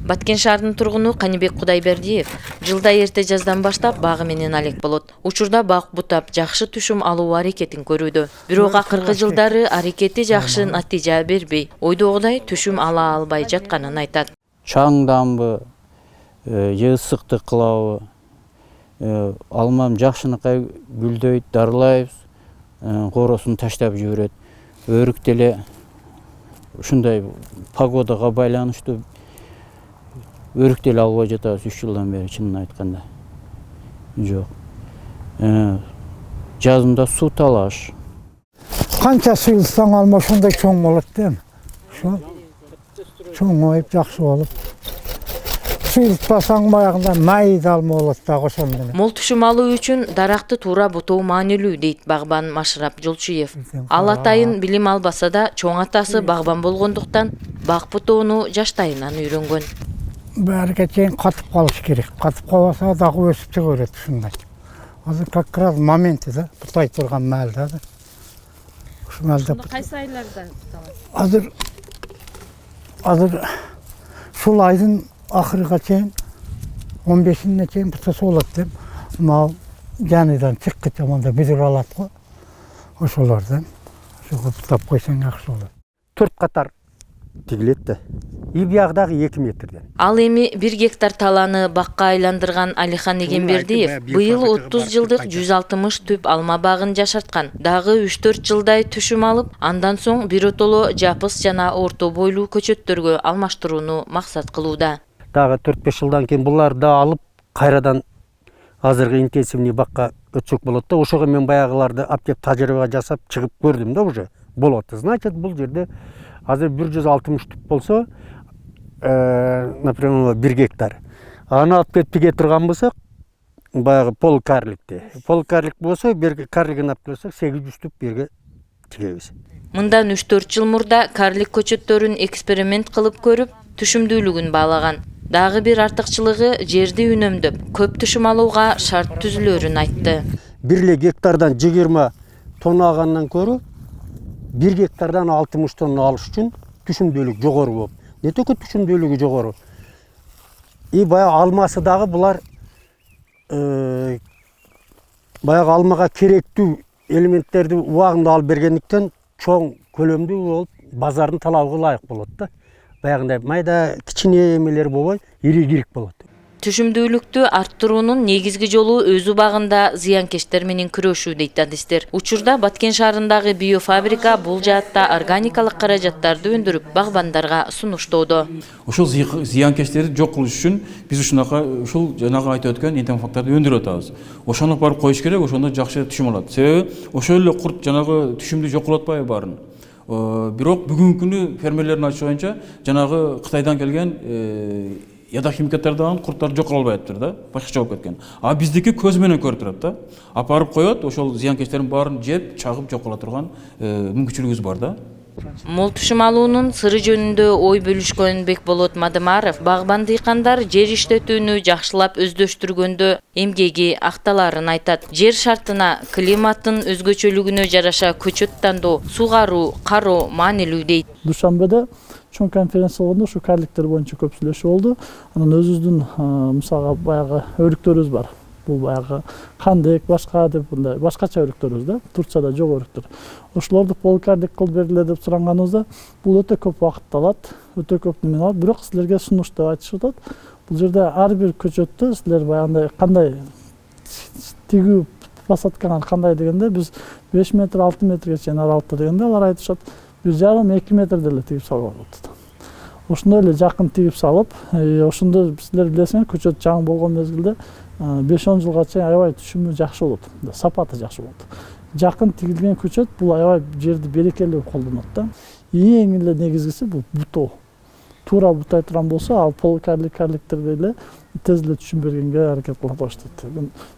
Баткен шаарынын тургуну Канибек Кудайбердиев жылда эрте жаздан баштап багы менен алек болот. Учурда бак бутап жакшы түшүм алуу аракетин көрүүдө. Бирок акыркы жылдары аракети жакшы натыйжа бербей, ойдогудай түшүм ала албай жатканын айтат. Чаңданбы, же ысыктык кылабы, алмам жакшынакай гүлдөйт, дарылайбыз, коросун таштап жиберет. Өрүктеле ушундай погодага байланыштуу өрүктеле албай жатабыз 3 жылдан бери, чынын айтканда. Жок. Жазында суу талаш. Канча суюлсаң алма ошондой чоң болот да. Ошо чоңоюп жакшы болуп. Суюлтпасаң баягында майда алма болот да ошондой. Мол түшүм алуу үчүн даракты туура бутоо маанилүү дейт багбан Машрап Жолчуев. Ал атайын билим албаса да, чоң атасы багбан болгондуктан бак бутоону жаштайынан үйрөнгөн. Бәрге чейин катып калыш керек. Катып калбаса дагы өсүп чыга берет ушундай. Азыр как раз моменти да, бутай турган маалда да. Ушу маалда. Кайсы айларда буталат? Азыр шул айдын ахырга чейин 15-ине чейин бутаса болот деп. Мына жаныдан чыккы жаманда бидир алат го. Ошолордон ошого бутап койсоң жакшы болот. 4 катар тигилет да. И биягдагы 2 метрден. Ал эми 1 гектар таланы бакка айландырган Алихан Эгембердиев быйыл 30 жылдык 160 түп алма багын жашарткан. Дагы 3-4 жылдай түшүм алып, андан соң биротоло жапыс жана орто бойлуу көчөттөргө алмаштырууну максат кылууда. Дагы 4-5 жылдан кийин буларды алып, кайрадан азыркы интенсивный бакка өтсөк болот да. Ошого мен баягыларды аптеп тажрыйба жасап чыгып көрдүм да уже. Болот. Значит, бул жерде азыр 160 түп болсо, например, 1 гектар. Аны алып кетип тиге турган болсок, баягы полкарликти. Полкарлик болсо, бир карлигин алып келсек 800 түп берге тигебиз. Мындан 3-4 жыл мурда карлик көчөттөрүн эксперимент кылып көрүп, түшүмдүүлүгүн баалаган. Дагы бир артыкчылыгы жерди үнөмдөп, көп түшүм алууга шарт түзүлөрүн айтты. 1 гектардан 20 тонна алгандан көрө 1 гектардан 60 тонна алыш үчүн түшүмдүүлүк жогору болуп. Не только түшүмдүүлүгү жогору. И баягы алмасы дагы булар баягы алмага керектүү элементтерди убагында алып бергендиктен чоң көлөмдүү болуп, базардын талабына ылайык болот да. Баягындай майда кичине эмелер болбой, ири-кирик болот. Түшүмдүүлүктү арттыруунун негизги жолу өз убагында зыянкечтер менен күрөшүү дейт адистер. Учурда Баткен шаарындагы биофабрика бул жаатта органикалык каражаттарды өндүрүп багбандарга сунуштоодо. Ошол зыянкечтерди жок кылыш үчүн биз ушул жанагы айтып өткөн интенфакторду өндүрүп атабыз. Ошону барып коюш керек, ошондо жакшы түшүм алат. Себеби ошол эле курт жанагы түшүмдү жок кылып атпайбы баарын. Бирок бүгүнкү күнү фермерлердин айтышы боюнча жанагы Кытайдан келген яда химикаттардан курттар жок кыла албайыптыр да, башкача болуп кеткен. А биздики көз менен көрүп турат да. Апарып коет, ошол зыянкечтердин баарын жеп, чагып жок кыла турган мүмкүнчүлүгүбүз бар да. Мол түшүм алуунун сыры жөнүндө ой бөлүшкөн Бекболот Мадымаров багбан дыйкандар жер иштетүүнү жакшылап өздөштүргөндө эмгеги акталарын айтат. Жер шартына, климаттын өзгөчөлүгүнө жараша көчөт тандоо, сугаруу, кароо маанилүү дейт. Душанбеде чоң конференция болгондо ушу карликтер боюнча көп сүйлөшүү болду. Анан өзүбүздүн мисалга баягы өрүктөрүбүз бар. Бул баягы кандек, башка деп мындай башкача өрүктөрүбүз да. Турцияда жок өрүктөр. Ошолорду полкарлик кылып бергиле деп суранганыбызда, бул өтө көп убакыт алат, өтө көп неме алат. Бирок силерге сунуш деп айтышып атат. Бул жерде ар бир көчөттү силер баягындай кандай тигүү посадканы кандай дегенде биз 5 метр, 6 метрге чейин аралыкта дегенде алар айтышат. 1,5-2 метрде эле тигип салып болот. Ошондой эле жакын тигип салып, ошондо силер билесиңер, көчөт жаңы болгон мезгилде 5-10 жылга чейин аябай түшүмү жакшы болот, сапаты жакшы болот. Жакын тигилген көчөт бул аябай жерди берекелүү колдонот да. Эң эле негизгиси бул бутоо. Туура бутай турган болсо, ал полкарликтерде эле тез эле түшүн бергенге аракет кыла баштайт.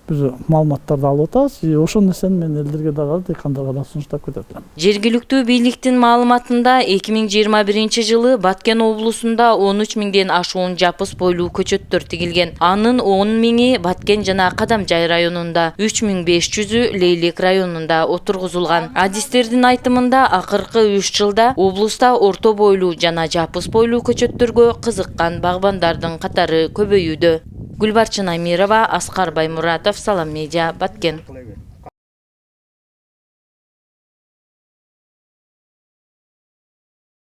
Биз маалыматтарды алып атабыз. Ошол нерсени мен элдерге дагы дыйкандарга да сунуштап кетет элем. Жергиликтүү бийликтин маалыматында 2021 жылы Баткен облусунда 13 миңден ашуун жапыс бойлуу көчөттөр тигилген. Анын 10 миңи Баткен жана Кадамжай районунда, 3500-ü Лейлек районунда отургузулган. Адистердин айтымында акыркы 3 жылда облуста орто бойлуу жана жапыс бойлуу көчөттөргө кызыккан багбандардын катары көбөйүүдө. Гүлбарчын Амирова, Аскар Баймуратов, Салам Медиа, Баткен.